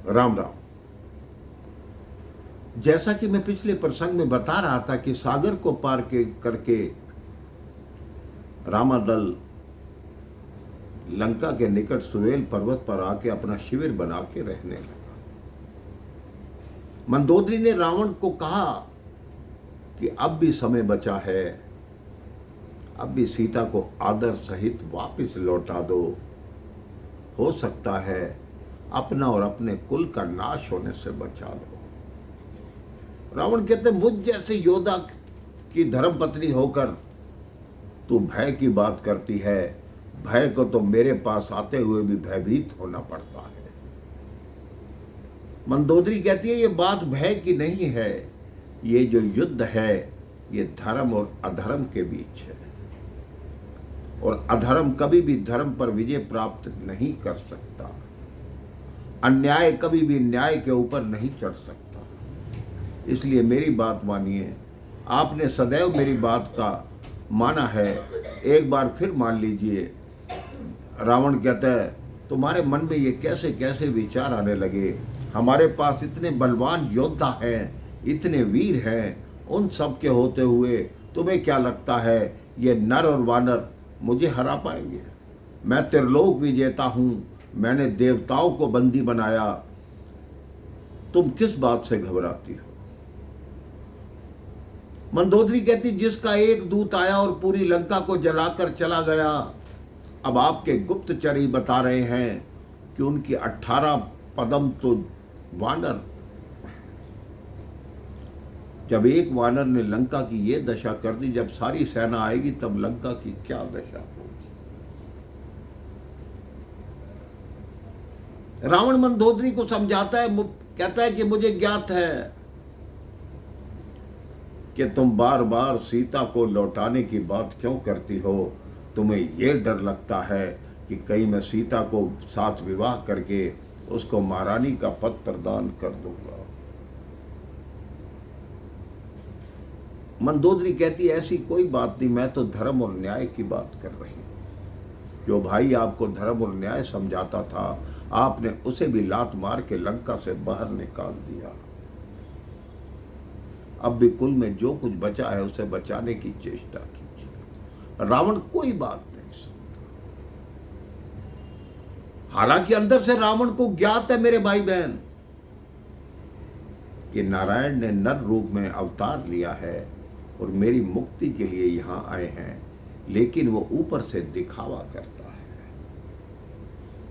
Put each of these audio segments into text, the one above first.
राम राम। जैसा कि मैं पिछले प्रसंग में बता रहा था कि सागर को पार करके रामादल लंका के निकट सुवेल पर्वत पर आके अपना शिविर बना के रहने लगा। मंदोदरी ने रावण को कहा कि अब भी समय बचा है, अब भी सीता को आदर सहित वापस लौटा दो, हो सकता है अपना और अपने कुल का नाश होने से बचा लो। रावण कहते मुझ जैसे योद्धा की धर्मपत्नी होकर तू भय की बात करती है। भय को तो मेरे पास आते हुए भी भयभीत होना पड़ता है। मंदोदरी कहती है ये बात भय की नहीं है, ये जो युद्ध है ये धर्म और अधर्म के बीच है, और अधर्म कभी भी धर्म पर विजय प्राप्त नहीं कर सकता। अन्याय कभी भी न्याय के ऊपर नहीं चढ़ सकता। इसलिए मेरी बात मानिए। आपने सदैव मेरी बात का माना है, एक बार फिर मान लीजिए। रावण कहता है तुम्हारे मन में ये कैसे कैसे विचार आने लगे? हमारे पास इतने बलवान योद्धा हैं, इतने वीर हैं, उन सब के होते हुए तुम्हें क्या लगता है ये नर और वानर मुझे हरा पाएंगे? मैं त्रिलोक विजेता हूं, मैंने देवताओं को बंदी बनाया, तुम किस बात से घबराती हो? मंदोदरी कहती जिसका एक दूत आया और पूरी लंका को जलाकर चला गया, अब आपके गुप्तचर ही बता रहे हैं कि उनकी 18 पदम तो वानर। जब एक वानर ने लंका की ये दशा कर दी, जब सारी सेना आएगी तब लंका की क्या दशा होगी? रावण मंदोदरी को समझाता है, कहता है कि मुझे ज्ञात है कि तुम बार बार सीता को लौटाने की बात क्यों करती हो। तुम्हें यह डर लगता है कि कहीं मैं सीता को साथ विवाह करके उसको महारानी का पद प्रदान कर दूंगा। मंदोदरी कहती ऐसी कोई बात नहीं, मैं तो धर्म और न्याय की बात कर रही हूं। जो भाई आपको धर्म और न्याय समझाता था, आपने उसे भी लात मार के लंका से बाहर निकाल दिया। अब भी कुल में जो कुछ बचा है उसे बचाने की चेष्टा कीजिए। रावण कोई बात नहीं सुनता। हालांकि अंदर से रावण को ज्ञात है मेरे भाई बहन कि नारायण ने नर रूप में अवतार लिया है और मेरी मुक्ति के लिए यहां आए हैं, लेकिन वो ऊपर से दिखावा करता है।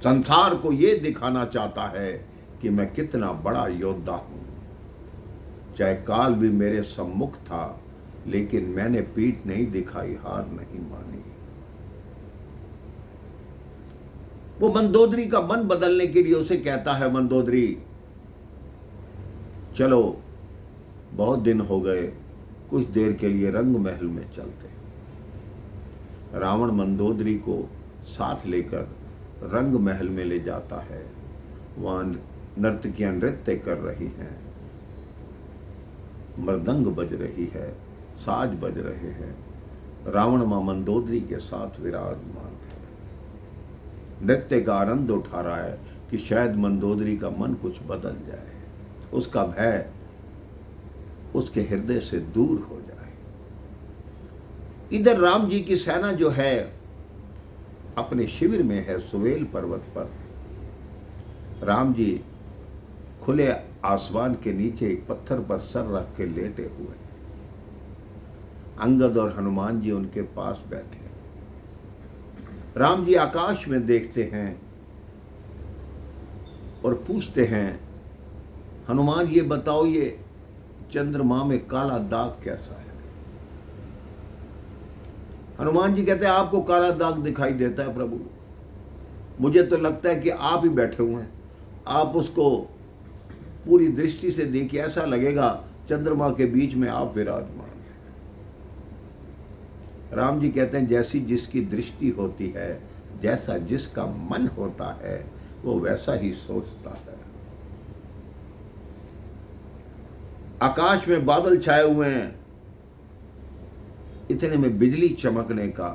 संसार को ये दिखाना चाहता है कि मैं कितना बड़ा योद्धा हूं। चाहे काल भी मेरे सम्मुख था, लेकिन मैंने पीठ नहीं दिखाई, हार नहीं मानी। वो मंदोदरी का मन बदलने के लिए उसे कहता है मंदोदरी चलो बहुत दिन हो गए, कुछ देर के लिए रंग महल में चलते। रावण मंदोदरी को साथ लेकर रंग महल में ले जाता है। वहां नर्तकियां नृत्य कर रही हैं, मृदंग बज रही है, साज बज रहे हैं। रावण मां मंदोदरी के साथ विराजमान है, नृत्य का आनंद उठा रहा है कि शायद मंदोदरी का मन कुछ बदल जाए, उसका भय उसके हृदय से दूर हो जाए। इधर राम जी की सेना जो है अपने शिविर में है सुवेल पर्वत पर। राम जी खुले आसमान के नीचे एक पत्थर पर सर रख के लेटे हुए हैं। अंगद और हनुमान जी उनके पास बैठे। राम जी आकाश में देखते हैं और पूछते हैं हनुमान ये बताओ ये चंद्रमा में काला दाग कैसा है? हनुमान जी कहते हैं आपको काला दाग दिखाई देता है प्रभु, मुझे तो लगता है कि आप ही बैठे हुए हैं। आप उसको पूरी दृष्टि से देखिए, ऐसा लगेगा चंद्रमा के बीच में आप विराजमान हैं। राम जी कहते हैं जैसी जिसकी दृष्टि होती है, जैसा जिसका मन होता है, वो वैसा ही सोचता है। आकाश में बादल छाए हुए हैं, इतने में बिजली चमकने का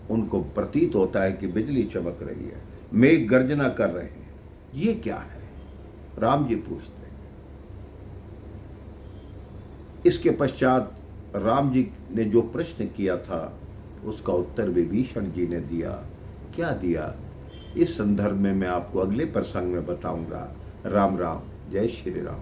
उनको प्रतीत होता है कि बिजली चमक रही है, मेघ गर्जना कर रहे हैं। ये क्या है? राम जी पूछते हैं। इसके पश्चात राम जी ने जो प्रश्न किया था उसका उत्तर विभीषण जी ने दिया। क्या दिया, इस संदर्भ में मैं आपको अगले प्रसंग में बताऊंगा। राम राम, जय श्री राम।